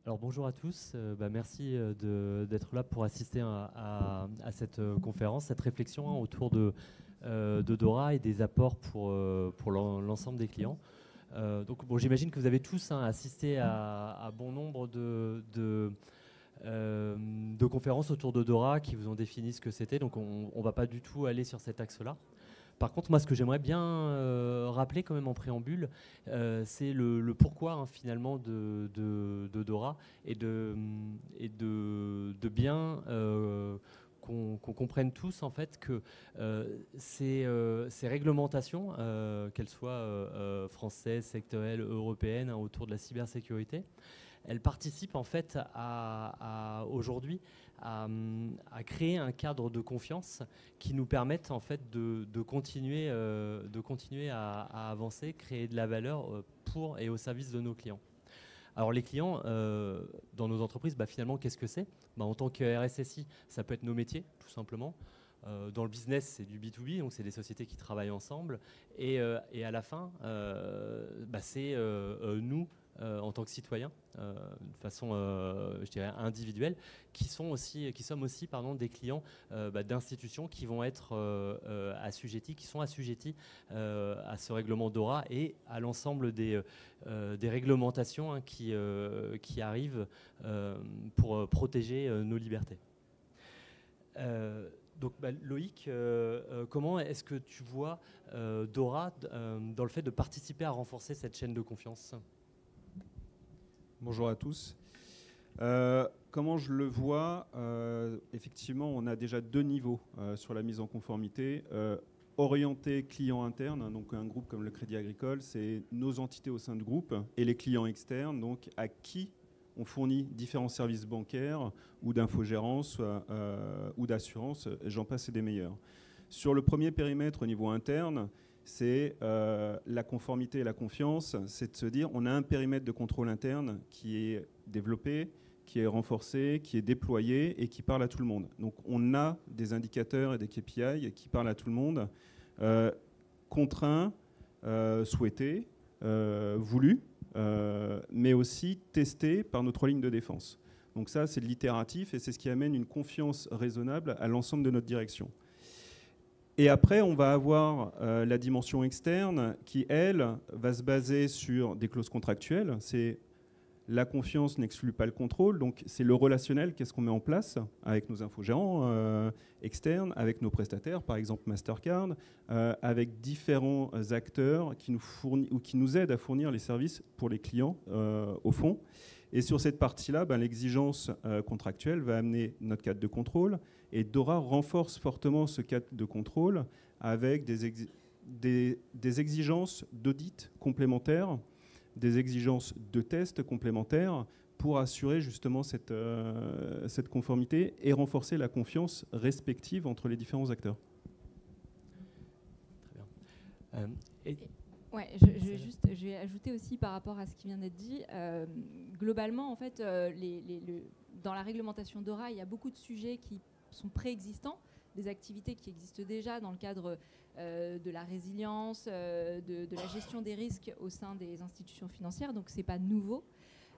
Alors bonjour à tous, merci d'être là pour assister à cette conférence, cette réflexion autour de Dora et des apports pour l'ensemble des clients. Donc bon, j'imagine que vous avez tous assisté à bon nombre de conférences autour de Dora qui vous ont défini ce que c'était, donc on ne va pas du tout aller sur cet axe-là. Par contre, moi, ce que j'aimerais bien rappeler quand même en préambule, c'est le pourquoi finalement de Dora et de bien qu'on comprenne tous en fait que ces réglementations, qu'elles soient françaises, sectorielles, européennes, autour de la cybersécurité, elles participent en fait aujourd'hui à créer un cadre de confiance qui nous permettent en fait de continuer à avancer, créer de la valeur pour et au service de nos clients. Alors les clients dans nos entreprises, finalement, qu'est-ce que c'est? En tant que RSSI, ça peut être nos métiers, tout simplement. Dans le business, c'est du B2B, donc c'est des sociétés qui travaillent ensemble. Et à la fin, c'est nous, en tant que citoyens, de façon, je dirais, individuelle, qui sommes aussi des clients d'institutions qui vont être assujettis, qui sont assujettis à ce règlement DORA et à l'ensemble des réglementations qui arrivent pour protéger nos libertés. Donc Loïc, comment est-ce que tu vois Dora dans le fait de participer à renforcer cette chaîne de confiance? Bonjour à tous. Comment je le vois, effectivement, on a déjà deux niveaux sur la mise en conformité. Orienté client interne, donc un groupe comme le Crédit Agricole, c'est nos entités au sein de groupe, et les clients externes, donc à qui on fournit différents services bancaires ou d'infogérance ou d'assurance, j'en passe et des meilleurs. Sur le premier périmètre au niveau interne, c'est la conformité et la confiance, c'est de se dire on a un périmètre de contrôle interne qui est développé, qui est renforcé, qui est déployé et qui parle à tout le monde. Donc on a des indicateurs et des KPI qui parlent à tout le monde, contraints, souhaités, voulus, mais aussi testés par nos trois lignes de défense. Donc ça, c'est de l'itératif et c'est ce qui amène une confiance raisonnable à l'ensemble de notre direction. Et après, on va avoir la dimension externe qui, elle, va se baser sur des clauses contractuelles. C'est la confiance n'exclut pas le contrôle, donc c'est le relationnel, qu'est-ce qu'on met en place avec nos infogérants externes, avec nos prestataires, par exemple Mastercard, avec différents acteurs qui nous aident à fournir les services pour les clients au fond. Et sur cette partie-là, l'exigence contractuelle va amener notre cadre de contrôle. Et Dora renforce fortement ce cadre de contrôle avec des exigences d'audit complémentaires, des exigences de tests complémentaires pour assurer justement cette conformité et renforcer la confiance respective entre les différents acteurs. Très bien. Ouais, je vais ajouter aussi par rapport à ce qui vient d'être dit. Globalement, en fait, dans la réglementation DORA, il y a beaucoup de sujets qui sont préexistants, des activités qui existent déjà dans le cadre de la résilience, de la gestion des risques au sein des institutions financières, donc ce n'est pas nouveau.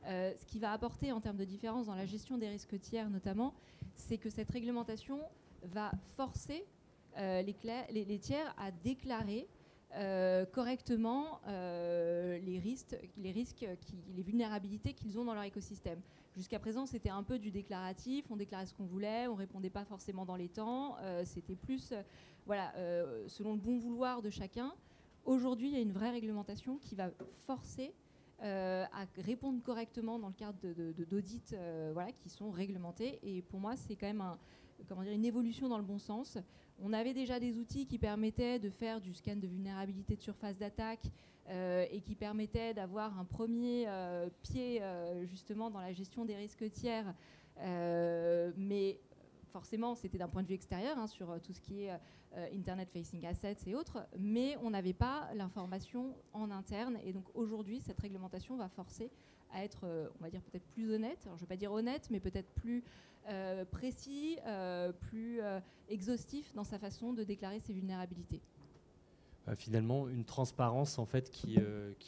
Ce qui va apporter en termes de différence dans la gestion des risques tiers notamment, c'est que cette réglementation va forcer les tiers à déclarer correctement les vulnérabilités qu'ils ont dans leur écosystème. Jusqu'à présent, c'était un peu du déclaratif, on déclarait ce qu'on voulait, on ne répondait pas forcément dans les temps, c'était plus selon le bon vouloir de chacun. Aujourd'hui, il y a une vraie réglementation qui va forcer à répondre correctement dans le cadre d'audits qui sont réglementés. Et pour moi, c'est quand même une évolution dans le bon sens. On avait déjà des outils qui permettaient de faire du scan de vulnérabilité de surface d'attaque et qui permettaient d'avoir un premier pied justement dans la gestion des risques tiers. Mais forcément, c'était d'un point de vue extérieur sur tout ce qui est Internet Facing Assets et autres, mais on n'avait pas l'information en interne. Et donc aujourd'hui, cette réglementation va forcer à être, on va dire, peut-être plus honnête. Alors, je ne vais pas dire honnête, mais peut-être plus précis, plus exhaustif dans sa façon de déclarer ses vulnérabilités. finalement une transparence en fait qui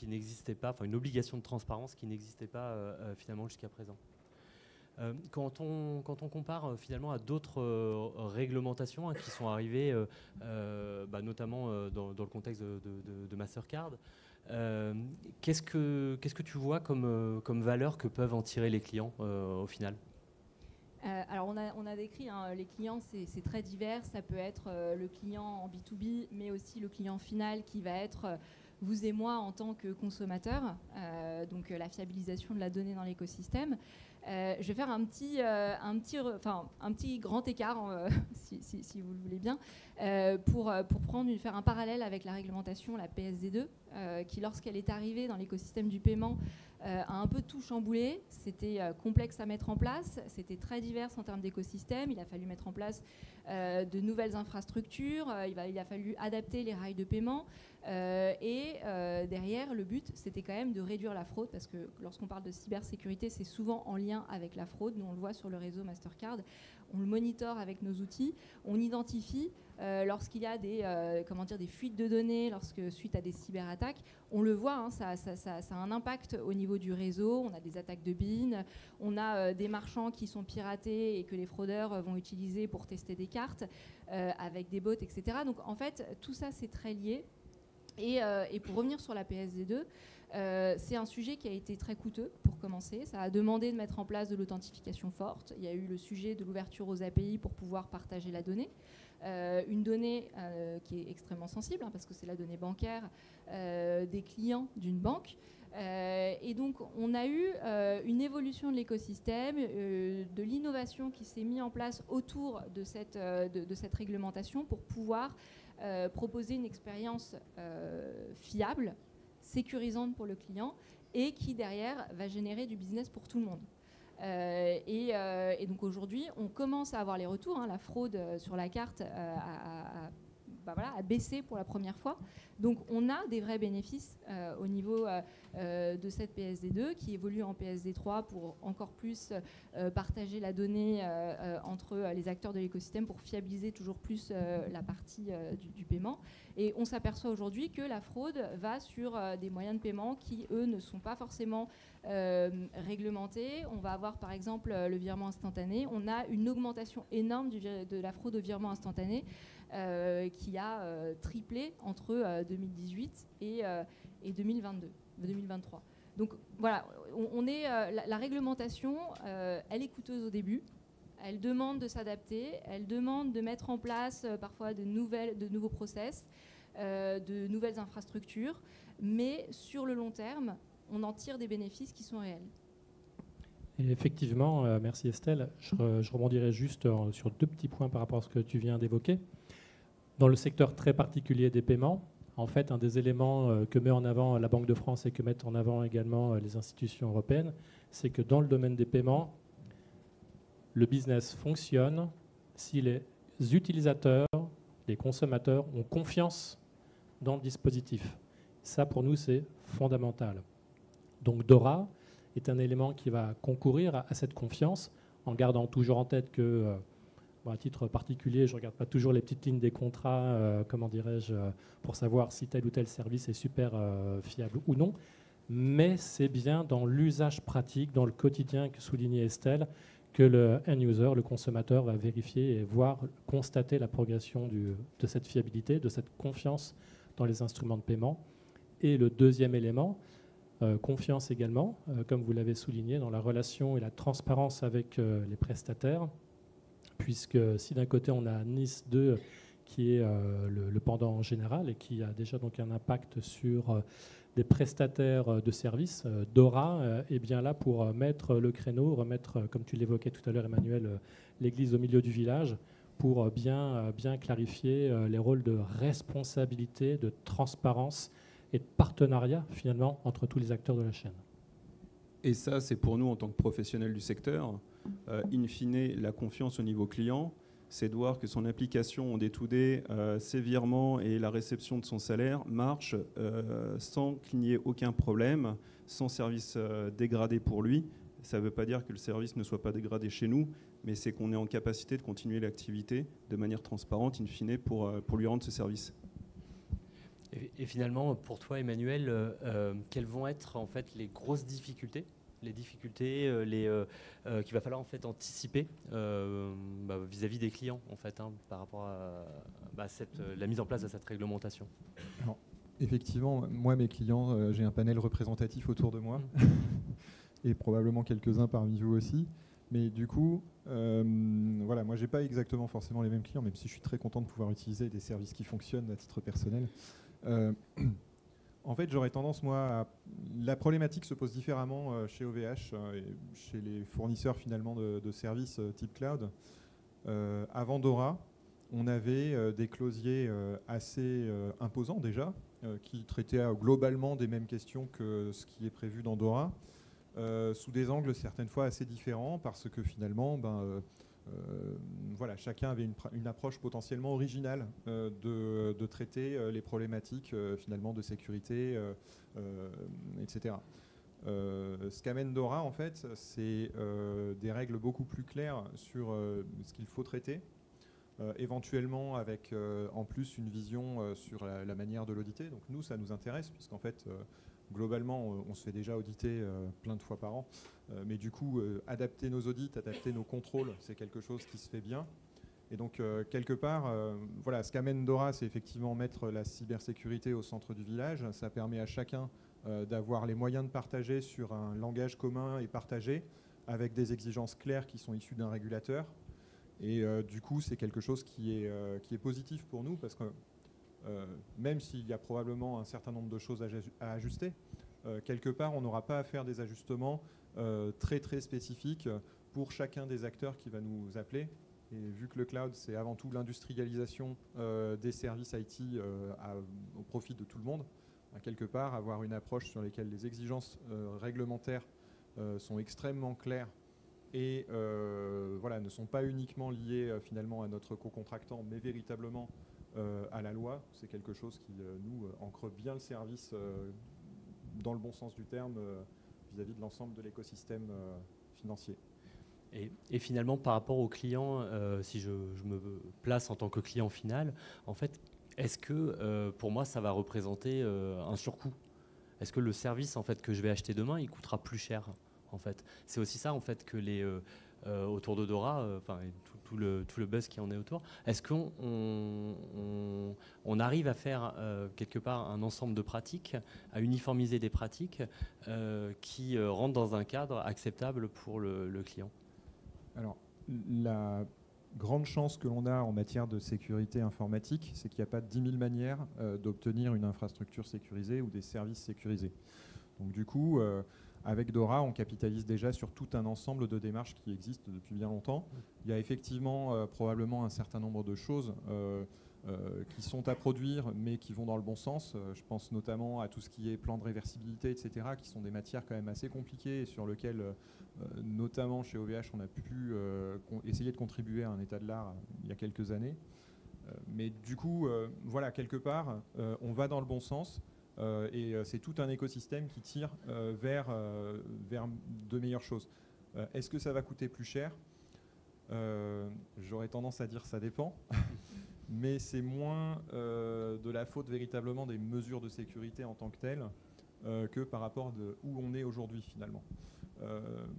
n'existait pas, enfin une obligation de transparence qui n'existait pas finalement jusqu'à présent. Quand on compare finalement à d'autres réglementations qui sont arrivées, notamment dans le contexte de Mastercard, qu'est-ce que tu vois comme valeur que peuvent en tirer les clients au final? Alors on a décrit, les clients, c'est très divers. Ça peut être le client en B2B, mais aussi le client final qui va être vous et moi en tant que consommateurs, donc la fiabilisation de la donnée dans l'écosystème. Je vais faire un petit grand écart, si vous le voulez bien, pour faire un parallèle avec la réglementation, la PSD2, qui lorsqu'elle est arrivée dans l'écosystème du paiement, a un peu tout chamboulé. C'était complexe à mettre en place, c'était très divers en termes d'écosystème. Il a fallu mettre en place de nouvelles infrastructures, il a fallu adapter les rails de paiement. Derrière, le but, c'était quand même de réduire la fraude, parce que lorsqu'on parle de cybersécurité, c'est souvent en lien avec la fraude. Nous, on le voit sur le réseau Mastercard, on le monitore avec nos outils, on identifie lorsqu'il y a des fuites de données, suite à des cyberattaques, on le voit, ça a un impact au niveau du réseau. On a des attaques de BIN, on a des marchands qui sont piratés et que les fraudeurs vont utiliser pour tester des cartes avec des bots, etc. Donc en fait, tout ça, c'est très lié. Et pour revenir sur la PSD2, c'est un sujet qui a été très coûteux pour commencer. Ça a demandé de mettre en place de l'authentification forte. Il y a eu le sujet de l'ouverture aux API pour pouvoir partager la donnée. Une donnée qui est extrêmement sensible, parce que c'est la donnée bancaire des clients d'une banque. Et donc, on a eu une évolution de l'écosystème, de l'innovation qui s'est mise en place autour de cette réglementation pour pouvoir proposer une expérience fiable, sécurisante pour le client et qui, derrière, va générer du business pour tout le monde. Et donc, aujourd'hui, on commence à avoir les retours. La fraude sur la carte a baissé pour la première fois. Donc on a des vrais bénéfices au niveau de cette PSD2 qui évolue en PSD3 pour encore plus partager la donnée entre les acteurs de l'écosystème pour fiabiliser toujours plus la partie du paiement. Et on s'aperçoit aujourd'hui que la fraude va sur des moyens de paiement qui, eux, ne sont pas forcément réglementés. On va avoir par exemple le virement instantané. On a une augmentation énorme de la fraude au virement instantané qui a triplé entre 2018 et 2023. Donc voilà, la réglementation, elle est coûteuse au début. Elle demande de s'adapter, elle demande de mettre en place parfois de nouveaux process, de nouvelles infrastructures, mais sur le long terme, on en tire des bénéfices qui sont réels. Et effectivement, merci Estelle. Je rebondirai juste sur deux petits points par rapport à ce que tu viens d'évoquer. Dans le secteur très particulier des paiements, en fait, un des éléments que met en avant la Banque de France et que mettent en avant également les institutions européennes, c'est que dans le domaine des paiements, le business fonctionne si les utilisateurs, les consommateurs ont confiance dans le dispositif. Ça, pour nous, c'est fondamental. Donc Dora est un élément qui va concourir à cette confiance en gardant toujours en tête que... à titre particulier, je ne regarde pas toujours les petites lignes des contrats, pour savoir si tel ou tel service est super fiable ou non. Mais c'est bien dans l'usage pratique, dans le quotidien que soulignait Estelle, que le end-user, le consommateur, va vérifier et voir, constater la progression de cette fiabilité, de cette confiance dans les instruments de paiement. Et le deuxième élément, confiance également, comme vous l'avez souligné, dans la relation et la transparence avec les prestataires. Puisque si d'un côté on a Nice 2 qui est le pendant général et qui a déjà donc un impact sur des prestataires de services, Dora est bien là pour mettre le créneau, remettre, comme tu l'évoquais tout à l'heure Emmanuel, l'église au milieu du village pour bien clarifier les rôles de responsabilité, de transparence et de partenariat finalement entre tous les acteurs de la chaîne. Et ça, c'est pour nous en tant que professionnels du secteur. In fine, la confiance au niveau client, c'est de voir que son application en day-to-day, ses virements et la réception de son salaire marchent sans qu'il n'y ait aucun problème, sans service dégradé pour lui. Ça ne veut pas dire que le service ne soit pas dégradé chez nous, mais c'est qu'on est en capacité de continuer l'activité de manière transparente, in fine, pour lui rendre ce service. Et finalement, pour toi, Emmanuel, quelles vont être en fait les grosses difficultés, qu'il va falloir en fait anticiper vis-à-vis des clients en fait, par rapport à la mise en place de cette réglementation? Alors, effectivement, moi, mes clients, j'ai un panel représentatif autour de moi, et probablement quelques-uns parmi vous aussi. Mais du coup, voilà, moi, j'ai pas exactement forcément les mêmes clients, même si je suis très content de pouvoir utiliser des services qui fonctionnent à titre personnel. En fait, j'aurais tendance, moi, la problématique se pose différemment chez OVH et chez les fournisseurs finalement de services type cloud. Avant Dora, on avait des clausiers assez imposants déjà, qui traitaient globalement des mêmes questions que ce qui est prévu dans Dora, sous des angles certaines fois assez différents, parce que finalement, voilà, chacun avait une approche potentiellement originale de traiter les problématiques finalement de sécurité, etc. Ce qu'amène Dora, en fait, c'est des règles beaucoup plus claires sur ce qu'il faut traiter, éventuellement avec en plus une vision sur la manière de l'auditer. Donc nous, ça nous intéresse, puisqu'en fait, globalement, on se fait déjà auditer plein de fois par an. Mais du coup, adapter nos audits, adapter nos contrôles, c'est quelque chose qui se fait bien. Et donc, quelque part, voilà, ce qu'amène Dora, c'est effectivement mettre la cybersécurité au centre du village. Ça permet à chacun d'avoir les moyens de partager sur un langage commun et partagé, avec des exigences claires qui sont issues d'un régulateur. Et du coup, c'est quelque chose qui est positif pour nous, parce que même s'il y a probablement un certain nombre de choses à ajuster, quelque part, on n'aura pas à faire des ajustements très très spécifiques pour chacun des acteurs qui va nous appeler. Et vu que le cloud, c'est avant tout l'industrialisation des services IT au profit de tout le monde, quelque part, avoir une approche sur laquelle les exigences réglementaires sont extrêmement claires et voilà, ne sont pas uniquement liées finalement à notre co-contractant, mais véritablement à la loi, c'est quelque chose qui nous ancre bien le service dans le bon sens du terme vis-à-vis de l'ensemble de l'écosystème financier. Et finalement, par rapport aux clients, si je me place en tant que client final, en fait, est-ce que pour moi, ça va représenter un surcoût? Est-ce que le service en fait, que je vais acheter demain, il coûtera plus cher en fait? C'est aussi ça en fait que autour de Dora, tout le buzz qui en est autour. Est-ce qu'on arrive à faire quelque part un ensemble de pratiques, à uniformiser des pratiques qui rentrent dans un cadre acceptable pour le client? Alors, la grande chance que l'on a en matière de sécurité informatique, c'est qu'il n'y a pas 10 000 manières d'obtenir une infrastructure sécurisée ou des services sécurisés. Donc du coup, avec Dora, on capitalise déjà sur tout un ensemble de démarches qui existent depuis bien longtemps. Il y a effectivement probablement un certain nombre de choses qui sont à produire, mais qui vont dans le bon sens. Je pense notamment à tout ce qui est plan de réversibilité, etc., qui sont des matières quand même assez compliquées et sur lesquelles, notamment chez OVH, on a pu essayer de contribuer à un état de l'art il y a quelques années. Mais du coup, voilà, quelque part, on va dans le bon sens. Et c'est tout un écosystème qui tire vers de meilleures choses. Est-ce que ça va coûter plus cher? J'aurais tendance à dire ça dépend. Mais c'est moins de la faute véritablement des mesures de sécurité en tant que telles que par rapport de où on est aujourd'hui finalement.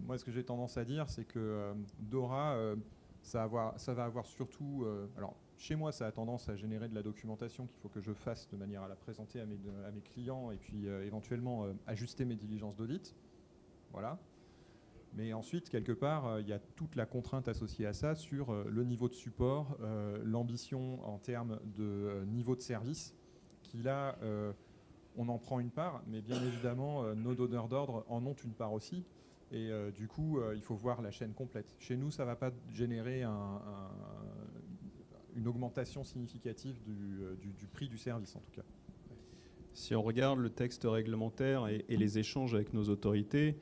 Moi, ce que j'ai tendance à dire, c'est que Dora, ça va avoir surtout... alors, chez moi, ça a tendance à générer de la documentation qu'il faut que je fasse de manière à la présenter à mes clients et puis éventuellement ajuster mes diligences d'audit. Voilà. Mais ensuite, quelque part, il y a toute la contrainte associée à ça sur le niveau de support, l'ambition en termes de niveau de service, qui là, on en prend une part, mais bien évidemment, nos donneurs d'ordre en ont une part aussi. Et du coup, il faut voir la chaîne complète. Chez nous, ça ne va pas générer une augmentation significative du prix du service, en tout cas. Si on regarde le texte réglementaire et les échanges avec nos autorités,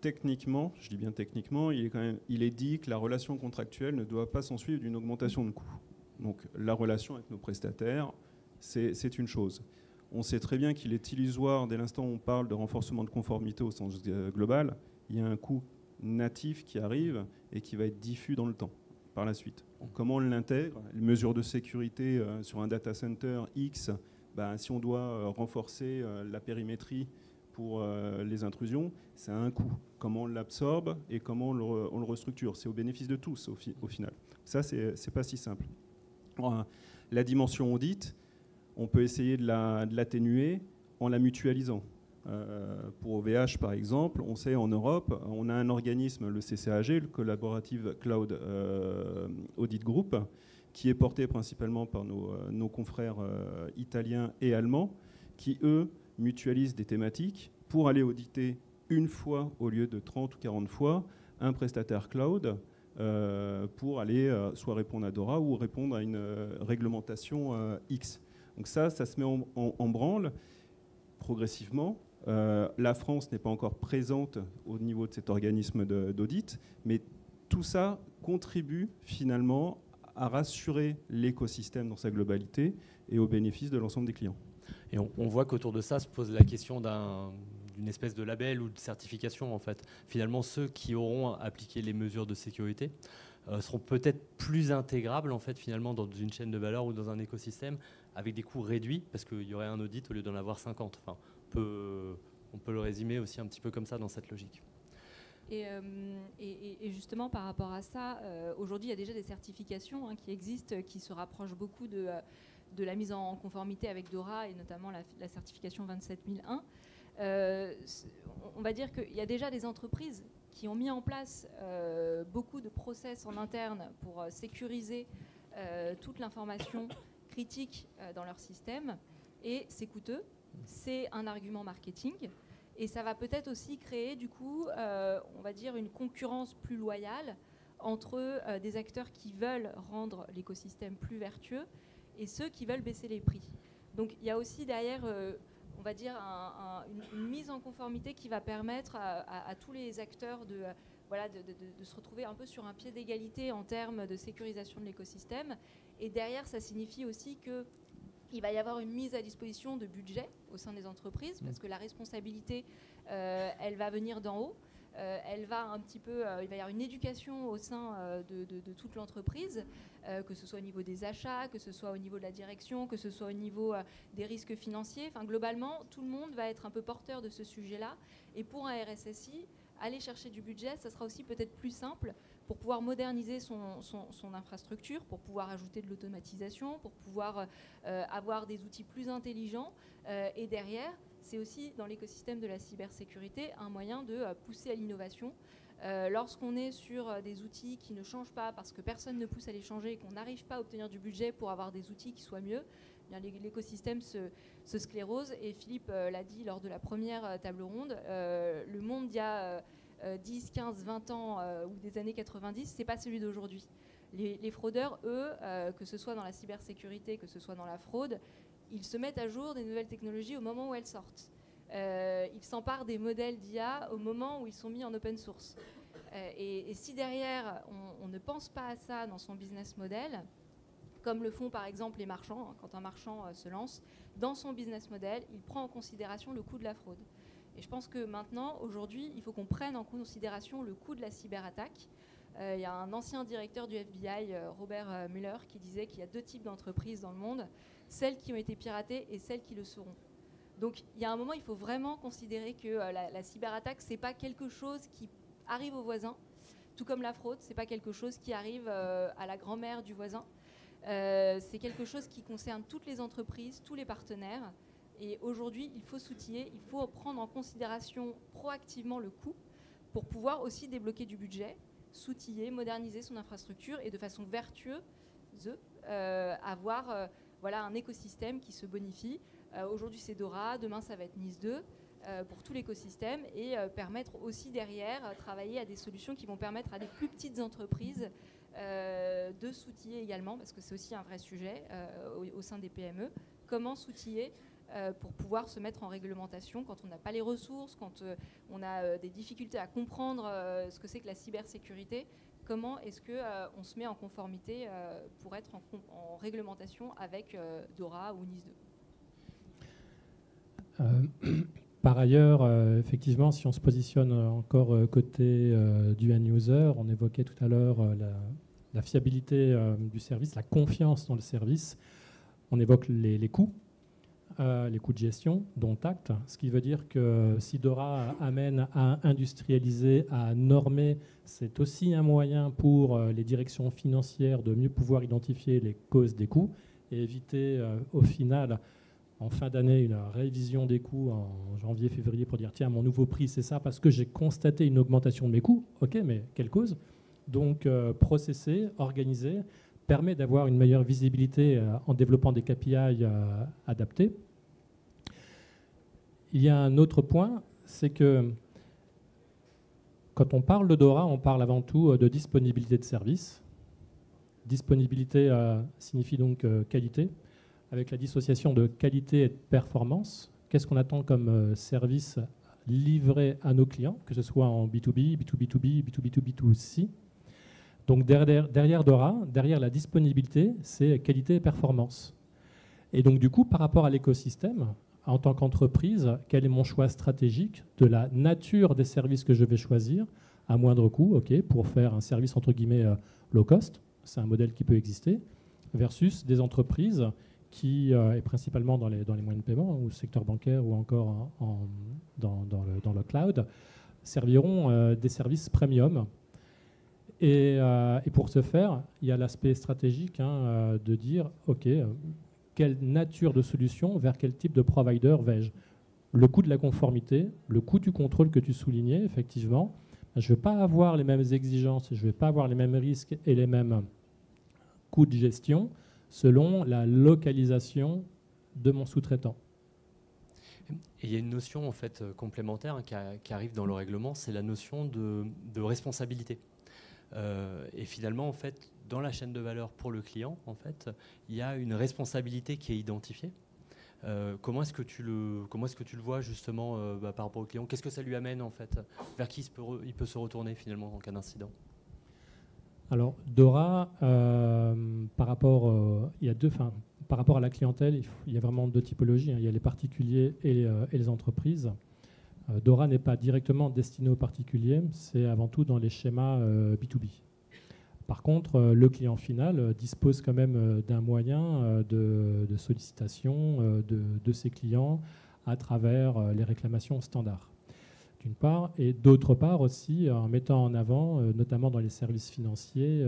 techniquement, je dis bien techniquement, il est dit que la relation contractuelle ne doit pas s'ensuivre d'une augmentation de coûts. Donc la relation avec nos prestataires, c'est une chose. On sait très bien qu'il est illusoire, dès l'instant où on parle de renforcement de conformité au sens global, il y a un coût natif qui arrive et qui va être diffus dans le temps, par la suite. Donc, comment on l'intègre? Les mesures de sécurité sur un data center X si on doit renforcer la périmétrie pour les intrusions, ça a un coût. Comment on l'absorbe et comment on le restructure. C'est au bénéfice de tous au final. Ça, c'est pas si simple. Alors, la dimension audit, on peut essayer de l'atténuer en la mutualisant. Pour OVH, par exemple, on sait en Europe, on a un organisme, le CCAG, le Collaborative Cloud Audit Group, qui est porté principalement par nos confrères italiens et allemands, qui, eux, mutualisent des thématiques pour aller auditer une fois au lieu de 30 ou 40 fois un prestataire cloud pour aller soit répondre à DORA ou répondre à une réglementation X. Donc ça se met en branle progressivement. La France n'est pas encore présente au niveau de cet organisme d'audit, mais tout ça contribue finalement à rassurer l'écosystème dans sa globalité et au bénéfice de l'ensemble des clients. Et on voit qu'autour de ça se pose la question d'une espèce de label ou de certification en fait. Finalement, ceux qui auront appliqué les mesures de sécurité seront peut-être plus intégrables en fait finalement dans une chaîne de valeur ou dans un écosystème avec des coûts réduits parce qu'il y aurait un audit au lieu d'en avoir 50. Enfin, on peut le résumer aussi un petit peu comme ça dans cette logique. Et justement par rapport à ça, aujourd'hui il y a déjà des certifications qui existent, qui se rapprochent beaucoup de la mise en conformité avec DORA et notamment la certification 27001. On va dire qu'il y a déjà des entreprises qui ont mis en place beaucoup de process en interne pour sécuriser toute l'information critique dans leur système, et c'est coûteux, c'est un argument marketing, et ça va peut-être aussi créer du coup, on va dire, une concurrence plus loyale entre des acteurs qui veulent rendre l'écosystème plus vertueux et ceux qui veulent baisser les prix. Donc il y a aussi derrière, on va dire, une mise en conformité qui va permettre à tous les acteurs de se retrouver un peu sur un pied d'égalité en termes de sécurisation de l'écosystème. Et derrière, ça signifie aussi qu'il va y avoir une mise à disposition de budget au sein des entreprises, parce que la responsabilité, elle va venir d'en haut. Elle va un petit peu, il va y avoir une éducation au sein de toute l'entreprise, que ce soit au niveau des achats, que ce soit au niveau de la direction, que ce soit au niveau des risques financiers. Enfin, globalement, tout le monde va être un peu porteur de ce sujet-là. Et pour un RSSI, aller chercher du budget, ça sera aussi peut-être plus simple pour pouvoir moderniser son infrastructure, pour pouvoir ajouter de l'automatisation, pour pouvoir avoir des outils plus intelligents. Et derrière, c'est aussi dans l'écosystème de la cybersécurité un moyen de pousser à l'innovation. Lorsqu'on est sur des outils qui ne changent pas parce que personne ne pousse à les changer et qu'on n'arrive pas à obtenir du budget pour avoir des outils qui soient mieux, eh bien l'écosystème se sclérose. Et Philippe l'a dit lors de la première table ronde, le monde d'il y a 10, 15, 20 ans ou des années 90, c'est pas celui d'aujourd'hui. Les fraudeurs, eux, que ce soit dans la cybersécurité, que ce soit dans la fraude, ils se mettent à jour des nouvelles technologies au moment où elles sortent. Ils s'emparent des modèles d'IA au moment où ils sont mis en open source. Et si derrière, on ne pense pas à ça dans son business model, comme le font par exemple les marchands, quand un marchand se lance, dans son business model, il prend en considération le coût de la fraude. Et je pense que maintenant, aujourd'hui, il faut qu'on prenne en considération le coût de la cyberattaque. Il y a un ancien directeur du FBI, Robert Mueller, qui disait qu'il y a 2 types d'entreprises dans le monde, celles qui ont été piratées et celles qui le seront. Donc il y a un moment, il faut vraiment considérer que la cyberattaque, ce n'est pas quelque chose qui arrive au voisin, tout comme la fraude, ce n'est pas quelque chose qui arrive à la grand-mère du voisin. C'est quelque chose qui concerne toutes les entreprises, tous les partenaires. Et aujourd'hui, il faut s'outiller, il faut prendre en considération proactivement le coût pour pouvoir aussi débloquer du budget, s'outiller, moderniser son infrastructure et de façon vertueuse avoir un écosystème qui se bonifie. Aujourd'hui, c'est DORA, demain, ça va être NIS 2 pour tout l'écosystème et permettre aussi derrière travailler à des solutions qui vont permettre à des plus petites entreprises de s'outiller également, parce que c'est aussi un vrai sujet au sein des PME. Comment s'outiller pour pouvoir se mettre en réglementation quand on n'a pas les ressources, quand on a des difficultés à comprendre ce que c'est que la cybersécurité. Comment est-ce qu'on se met en conformité pour être en réglementation avec DORA ou NIS 2 ? Par ailleurs, effectivement, si on se positionne encore côté du end-user, on évoquait tout à l'heure la fiabilité du service, la confiance dans le service. On évoque les coûts. les coûts de gestion, dont acte, ce qui veut dire que si Dora amène à industrialiser, à normer, c'est aussi un moyen pour les directions financières de mieux pouvoir identifier les causes des coûts et éviter au final, en fin d'année, une révision des coûts en janvier, février pour dire tiens, mon nouveau prix c'est ça parce que j'ai constaté une augmentation de mes coûts. Ok, mais quelle cause? Donc processer, organiser, permet d'avoir une meilleure visibilité en développant des KPI adaptés. Il y a un autre point, c'est que quand on parle de Dora, on parle avant tout de disponibilité de service. Disponibilité signifie donc qualité, avec la dissociation de qualité et de performance. Qu'est-ce qu'on attend comme service livré à nos clients, que ce soit en B2B, B2B2B, B2B2B2C. Donc derrière Dora, derrière la disponibilité, c'est qualité et performance. Et donc du coup, par rapport à l'écosystème, en tant qu'entreprise, quel est mon choix stratégique de la nature des services que je vais choisir à moindre coût, pour faire un service entre guillemets low cost, c'est un modèle qui peut exister, versus des entreprises qui, et principalement dans les moyens de paiement, ou le secteur bancaire, ou encore dans le cloud, serviront des services premium. Et pour ce faire, il y a l'aspect stratégique de dire, OK, quelle nature de solution, vers quel type de provider vais-je? Le coût de la conformité, le coût du contrôle que tu soulignais, effectivement, je ne vais pas avoir les mêmes exigences, je ne vais pas avoir les mêmes risques et les mêmes coûts de gestion selon la localisation de mon sous-traitant. Et il y a une notion en fait complémentaire qui arrive dans le règlement, c'est la notion de responsabilité. Et finalement, en fait, dans la chaîne de valeur pour le client, en fait, il y a une responsabilité qui est identifiée. Comment est-ce que tu le vois justement par rapport au client? Qu'est-ce que ça lui amène en fait? Vers qui il peut se retourner finalement en cas d'incident? Alors Dora, par rapport, par rapport à la clientèle, il y a vraiment deux typologies. Il y a les particuliers et les entreprises. Dora n'est pas directement destiné aux particuliers, c'est avant tout dans les schémas B2B. Par contre, le client final dispose quand même d'un moyen de sollicitation de ses clients à travers les réclamations standards, d'une part, et d'autre part aussi en mettant en avant, notamment dans les services financiers,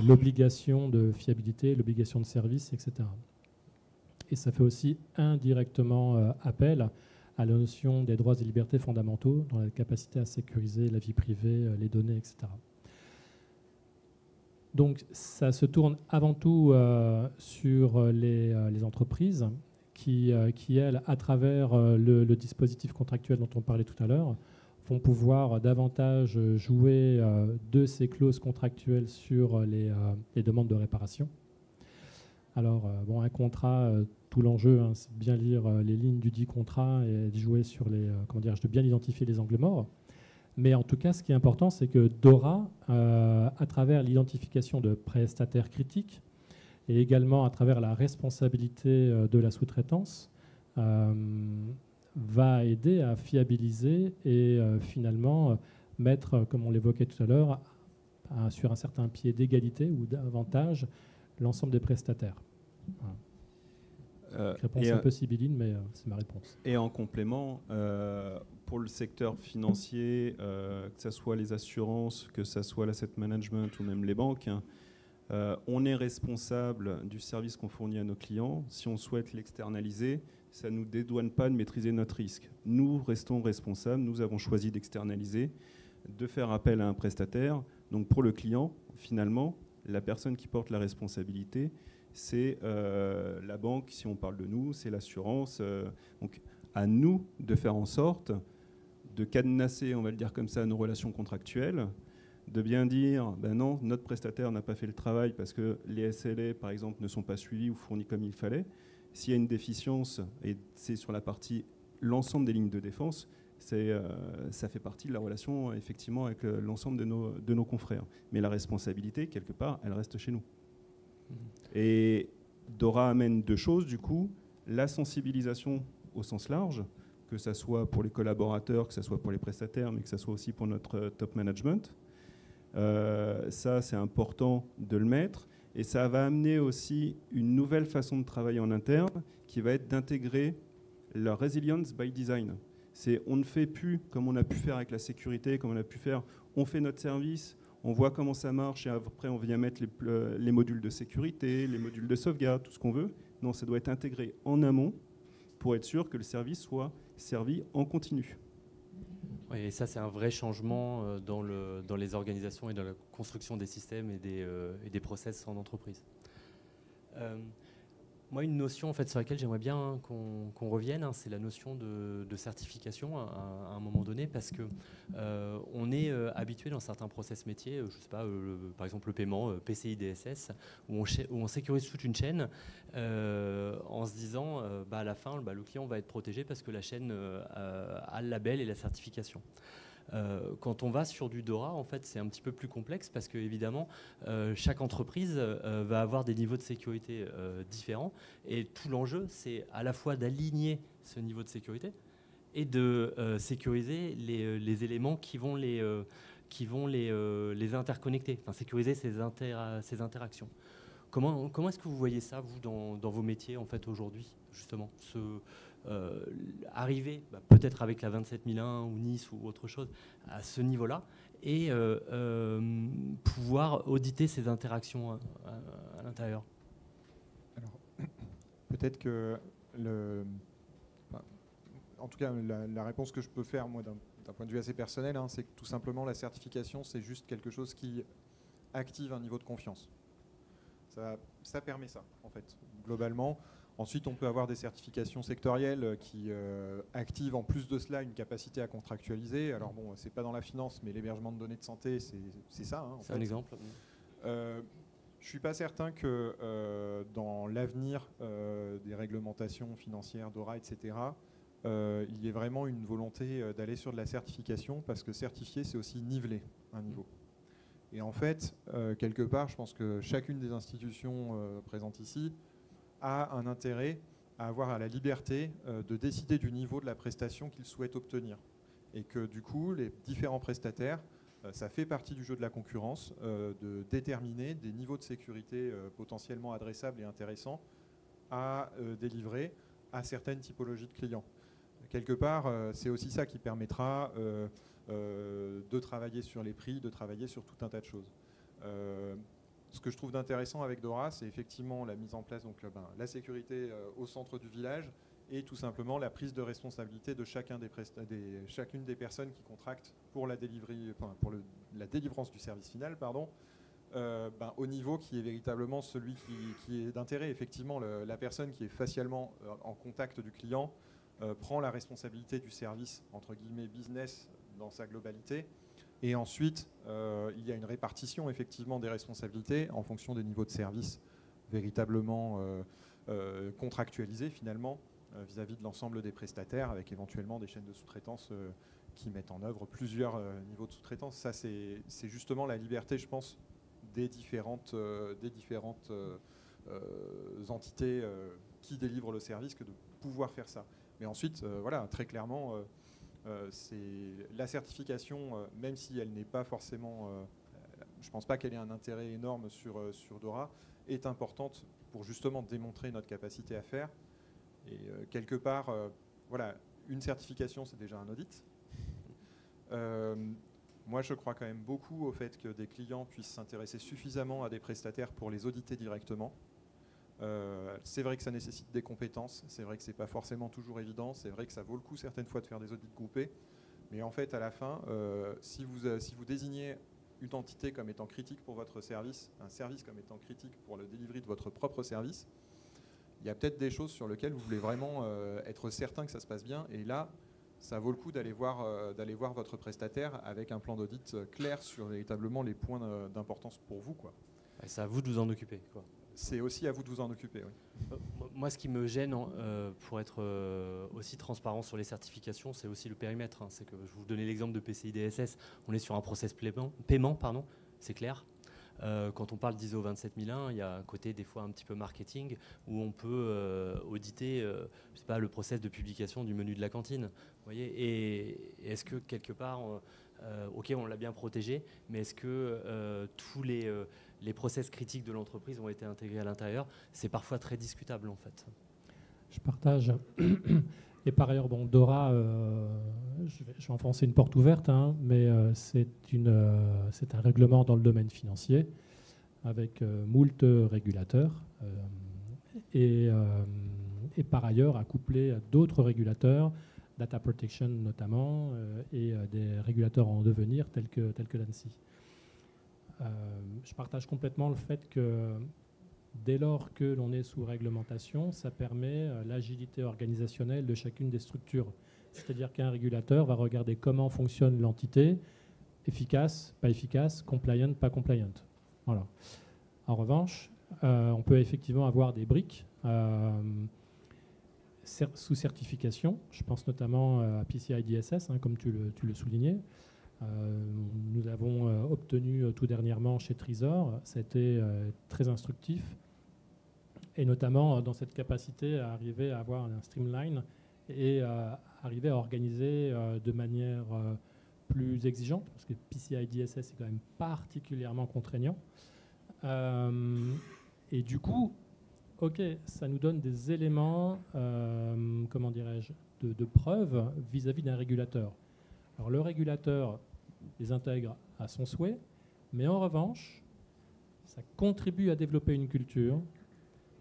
l'obligation de fiabilité, l'obligation de service, etc. Et ça fait aussi indirectement appel à la notion des droits et libertés fondamentaux, dans la capacité à sécuriser la vie privée, les données, etc. Donc ça se tourne avant tout sur les entreprises qui, elles, à travers le dispositif contractuel dont on parlait tout à l'heure, vont pouvoir davantage jouer de ces clauses contractuelles sur les demandes de réparation. Alors, un contrat, tout l'enjeu, c'est de bien lire les lignes du dit contrat et de jouer sur de bien identifier les angles morts. Mais en tout cas, ce qui est important, c'est que Dora, à travers l'identification de prestataires critiques et également à travers la responsabilité de la sous-traitance, va aider à fiabiliser et finalement mettre, comme on l'évoquait tout à l'heure, sur un certain pied d'égalité ou d'avantage l'ensemble des prestataires. Voilà. Réponse un peu sibylline, mais c'est ma réponse. Et en complément, pour le secteur financier, que ce soit les assurances, que ce soit l'asset management ou même les banques, on est responsable du service qu'on fournit à nos clients. Si on souhaite l'externaliser, ça ne nous dédouane pas de maîtriser notre risque. Nous restons responsables, nous avons choisi d'externaliser, de faire appel à un prestataire. Donc pour le client, finalement, la personne qui porte la responsabilité, c'est la banque, si on parle de nous, c'est l'assurance. Donc à nous de faire en sorte de cadenasser, on va le dire comme ça, nos relations contractuelles, de bien dire, ben non, notre prestataire n'a pas fait le travail parce que les SLA, par exemple, ne sont pas suivis ou fournis comme il fallait. S'il y a une déficience, et c'est sur la partie, l'ensemble des lignes de défense, ça fait partie de la relation, effectivement, avec l'ensemble de nos confrères. Mais la responsabilité, quelque part, elle reste chez nous. Et Dora amène deux choses, du coup, la sensibilisation au sens large, que ce soit pour les collaborateurs, que ce soit pour les prestataires, mais que ce soit aussi pour notre top management. Ça, c'est important de le mettre. Et ça va amener aussi une nouvelle façon de travailler en interne qui va être d'intégrer la resilience by design. On ne fait plus comme on a pu faire avec la sécurité, comme on a pu faire, on fait notre service, on voit comment ça marche et après on vient mettre les modules de sécurité, les modules de sauvegarde, tout ce qu'on veut. Non, ça doit être intégré en amont pour être sûr que le service soit servi en continu. Oui, et ça, c'est un vrai changement dans les organisations et dans la construction des systèmes et des process en entreprise. Moi, une notion en fait, sur laquelle j'aimerais bien qu'on revienne, c'est la notion de certification à un moment donné, parce que on est habitué dans certains process métiers, je sais pas, par exemple le paiement, PCI DSS, où on sécurise toute une chaîne en se disant à la fin, le client va être protégé parce que la chaîne a le label et la certification. Quand on va sur du DORA, en fait, c'est un petit peu plus complexe parce que évidemment, chaque entreprise va avoir des niveaux de sécurité différents, et tout l'enjeu, c'est à la fois d'aligner ce niveau de sécurité et de sécuriser les éléments qui vont les interconnecter, enfin sécuriser ces interactions. Comment est-ce que vous voyez ça, vous, dans vos métiers, en fait, aujourd'hui, justement, arriver, peut-être avec la 27001 ou Nice ou autre chose, à ce niveau-là, et pouvoir auditer ces interactions à l'intérieur? Alors, peut-être que en tout cas, la réponse que je peux faire, moi, d'un point de vue assez personnel, c'est que tout simplement, la certification, c'est juste quelque chose qui active un niveau de confiance. Ça permet ça, en fait, globalement. Ensuite, on peut avoir des certifications sectorielles qui activent en plus de cela une capacité à contractualiser. Alors bon, c'est pas dans la finance, mais l'hébergement de données de santé, c'est ça. C'est un exemple. Je suis pas certain que dans l'avenir des réglementations financières, DORA, etc., il y ait vraiment une volonté d'aller sur de la certification, parce que certifier, c'est aussi niveler un niveau. Et en fait, quelque part, je pense que chacune des institutions présentes ici a un intérêt à avoir la liberté de décider du niveau de la prestation qu'il souhaite obtenir. Et que du coup, les différents prestataires, ça fait partie du jeu de la concurrence, de déterminer des niveaux de sécurité potentiellement adressables et intéressants à délivrer à certaines typologies de clients. Quelque part, c'est aussi ça qui permettra de travailler sur les prix, de travailler sur tout un tas de choses. Ce que je trouve d'intéressant avec DORA, c'est effectivement la mise en place, donc la sécurité au centre du village, et tout simplement la prise de responsabilité de chacune des personnes qui contractent pour la délivrance du service final, au niveau qui est véritablement celui qui est d'intérêt. Effectivement, la personne qui est facialement en contact du client prend la responsabilité du service, entre guillemets, business dans sa globalité. Et ensuite, il y a une répartition effectivement des responsabilités en fonction des niveaux de service véritablement contractualisés finalement vis-à-vis de l'ensemble des prestataires, avec éventuellement des chaînes de sous-traitance qui mettent en œuvre plusieurs niveaux de sous-traitance. Ça, c'est justement la liberté, je pense, des différentes entités qui délivrent le service, que de pouvoir faire ça. Mais ensuite, voilà, très clairement, c'est la certification, même si elle n'est pas forcément, je ne pense pas qu'elle ait un intérêt énorme sur DORA, est importante pour justement démontrer notre capacité à faire. Et quelque part, voilà, une certification, c'est déjà un audit. Moi, je crois quand même beaucoup au fait que des clients puissent s'intéresser suffisamment à des prestataires pour les auditer directement. C'est vrai que ça nécessite des compétences, c'est vrai que c'est pas forcément toujours évident, c'est vrai que ça vaut le coup certaines fois de faire des audits groupés, mais en fait à la fin, si vous désignez une entité comme étant critique pour votre service, un service comme étant critique pour le delivery de votre propre service, il y a peut-être des choses sur lesquelles vous voulez vraiment être certain que ça se passe bien, et là ça vaut le coup d'aller voir votre prestataire avec un plan d'audit clair sur véritablement les points d'importance pour vous, quoi. C'est à vous de vous en occuper, quoi. C'est aussi à vous de vous en occuper, oui. Moi, ce qui me gêne, pour être aussi transparent sur les certifications, c'est aussi le périmètre. C'est que je vous donnais l'exemple de PCI DSS. On est sur un process paiement, c'est clair. Quand on parle d'ISO 27001, il y a un côté des fois un petit peu marketing où on peut auditer, je sais pas, le process de publication du menu de la cantine. Vous voyez, et est-ce que quelque part, ok, on l'a bien protégé, mais est-ce que tous les les process critiques de l'entreprise ont été intégrés à l'intérieur. C'est parfois très discutable en fait. Je partage. Et par ailleurs, bon, Dora, je vais enfoncer une porte ouverte, hein, mais c'est un règlement dans le domaine financier avec moult régulateurs et par ailleurs accouplé à d'autres régulateurs, data protection notamment, et des régulateurs en devenir tels que l'ANSSI. Je partage complètement le fait que dès lors que l'on est sous réglementation, ça permet l'agilité organisationnelle de chacune des structures. C'est-à-dire qu'un régulateur va regarder comment fonctionne l'entité, efficace, pas efficace, compliant, pas compliant. Voilà. En revanche, on peut effectivement avoir des briques sous certification. Je pense notamment à PCI DSS, hein, comme tu le soulignais. Nous avons obtenu tout dernièrement chez Trésor. Ça a été très instructif. Et notamment dans cette capacité à arriver à avoir un streamline et arriver à organiser de manière plus exigeante, parce que PCI DSS est quand même particulièrement contraignant. Et du coup, ok, ça nous donne des éléments, comment dirais-je, de preuve vis-à-vis d'un régulateur. Alors le régulateur les intègre à son souhait, mais en revanche, ça contribue à développer une culture,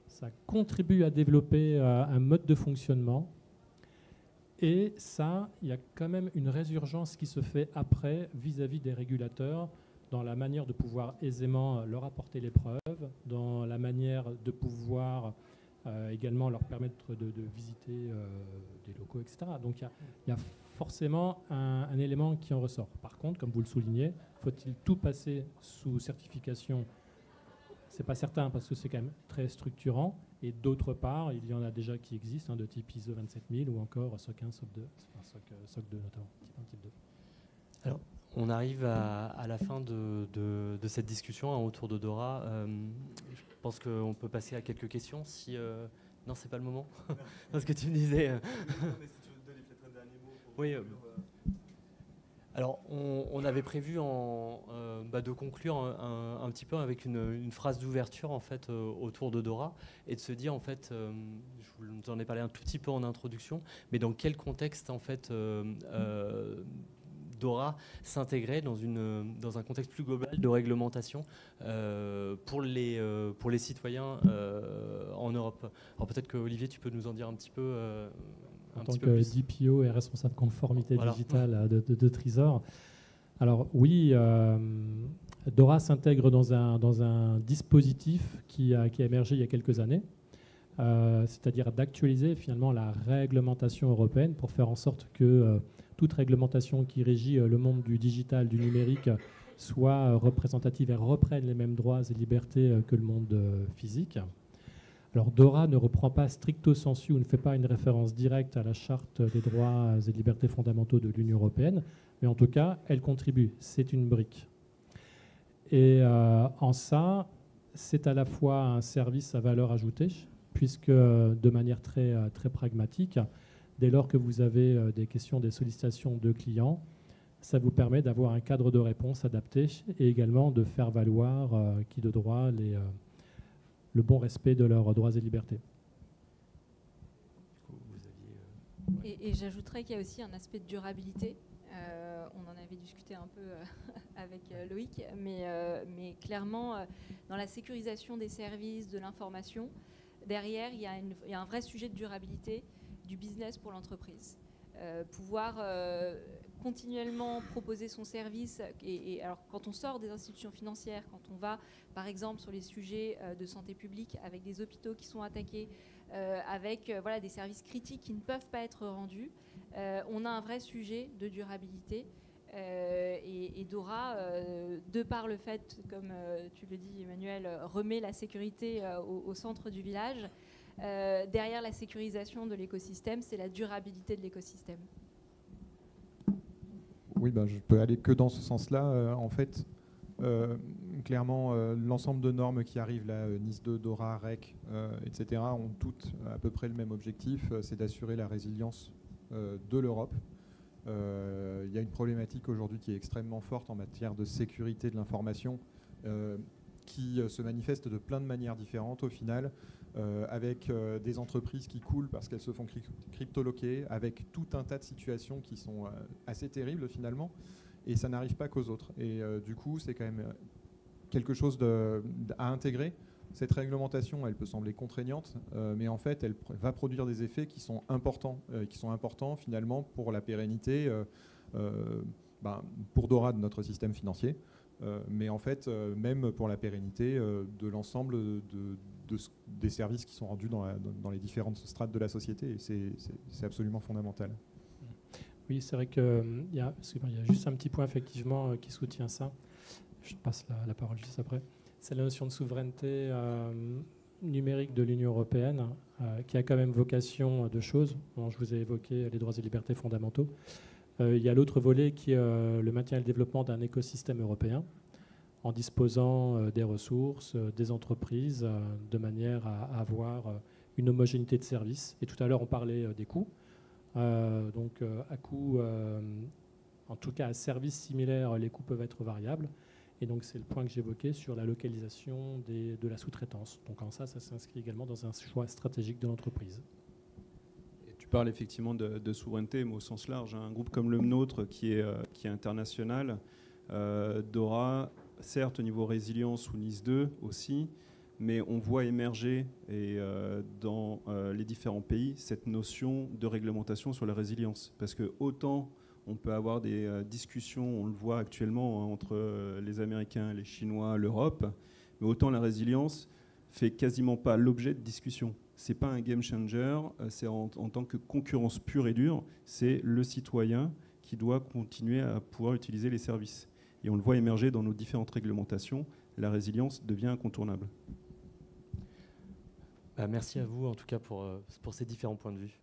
ça contribue à développer un mode de fonctionnement. Et ça, il y a quand même une résurgence qui se fait après vis-à-vis des régulateurs dans la manière de pouvoir aisément leur apporter les preuves, dans la manière de pouvoir également leur permettre de visiter des locaux, etc. Donc il y a forcément un élément qui en ressort. Par contre, comme vous le soulignez, faut-il tout passer sous certification ? C'est pas certain parce que c'est quand même très structurant. Et d'autre part, il y en a déjà qui existent, hein, de type ISO 27000 ou encore SOC 1, SOC 2, enfin SOC 2 notamment, type 2. Alors, on arrive à la fin de cette discussion hein, autour de Dora. Je pense qu'on peut passer à quelques questions. Si, non, c'est pas le moment. Parce que tu me disais. Non, mais si tu veux donner peut-être un dernier mot. Oui. Alors, on avait prévu de conclure un petit peu avec une phrase d'ouverture en fait autour de Dora et de se dire en fait, je vous en ai parlé un tout petit peu en introduction, mais dans quel contexte en fait Dora s'intégrer dans un contexte plus global de réglementation pour les citoyens en Europe. Alors peut-être que Olivier, tu peux nous en dire un petit peu. En tant que DPO et responsable conformité digitale de Trésor. Alors oui, Dora s'intègre dans un dispositif qui a émergé il y a quelques années, c'est-à-dire d'actualiser finalement la réglementation européenne pour faire en sorte que toute réglementation qui régit le monde du digital, du numérique, soit représentative et reprenne les mêmes droits et libertés que le monde physique. Alors Dora ne reprend pas stricto sensu ou ne fait pas une référence directe à la Charte des droits et libertés fondamentaux de l'Union européenne, mais en tout cas, elle contribue, c'est une brique. Et en ça, c'est à la fois un service à valeur ajoutée, puisque de manière très, très pragmatique, dès lors que vous avez des questions, des sollicitations de clients, ça vous permet d'avoir un cadre de réponse adapté et également de faire valoir qui de droit le bon respect de leurs droits et libertés. Et j'ajouterais qu'il y a aussi un aspect de durabilité. On en avait discuté un peu avec Loïc, mais clairement, dans la sécurisation des services, de l'information, derrière, il y a un vrai sujet de durabilité du business pour l'entreprise. Pouvoir continuellement proposer son service. Et alors, quand on sort des institutions financières, quand on va, par exemple, sur les sujets de santé publique, avec des hôpitaux qui sont attaqués, avec des services critiques qui ne peuvent pas être rendus, on a un vrai sujet de durabilité. Et Dora, de par le fait, comme tu le dis, Emmanuel, remet la sécurité au centre du village. Derrière la sécurisation de l'écosystème, c'est la durabilité de l'écosystème. Oui, je peux aller que dans ce sens-là. En fait, clairement, l'ensemble de normes qui arrivent, là, NIS 2, Dora, REC, etc., ont toutes à peu près le même objectif, c'est d'assurer la résilience de l'Europe. Il y a une problématique aujourd'hui qui est extrêmement forte en matière de sécurité de l'information, qui se manifeste de plein de manières différentes au final, avec des entreprises qui coulent parce qu'elles se font cryptoloquer, avec tout un tas de situations qui sont assez terribles finalement, et ça n'arrive pas qu'aux autres. Et du coup, c'est quand même quelque chose à intégrer. Cette réglementation, elle peut sembler contraignante, mais en fait, elle va produire des effets qui sont importants finalement pour la pérennité, pour Dora, de notre système financier, mais en fait, même pour la pérennité de l'ensemble des services qui sont rendus dans les différentes strates de la société. Et c'est absolument fondamental. Oui, c'est vrai qu'il y a juste un petit point effectivement qui soutient ça. Je passe la parole juste après. C'est la notion de souveraineté numérique de l'Union européenne, qui a quand même vocation de choses. Bon, je vous ai évoqué les droits et libertés fondamentaux. Il y a l'autre volet qui est le maintien et le développement d'un écosystème européen, en disposant des ressources, des entreprises, de manière à avoir une homogénéité de services. Et tout à l'heure, on parlait des coûts. Donc, à coût, en tout cas à services similaires, les coûts peuvent être variables. Et donc, c'est le point que j'évoquais sur la localisation de la sous-traitance. Donc, en ça s'inscrit également dans un choix stratégique de l'entreprise. Tu parles effectivement de souveraineté, mais au sens large. Un groupe comme le nôtre, qui est international, Dora, certes au niveau résilience ou NIS 2 aussi, mais on voit émerger dans les différents pays cette notion de réglementation sur la résilience. Parce que autant on peut avoir des discussions, on le voit actuellement, entre les Américains, les Chinois, l'Europe, mais autant la résilience fait quasiment pas l'objet de discussions. C'est pas un game changer, c'est en tant que concurrence pure et dure, c'est le citoyen qui doit continuer à pouvoir utiliser les services. Et on le voit émerger dans nos différentes réglementations, la résilience devient incontournable. Merci à vous en tout cas pour ces différents points de vue.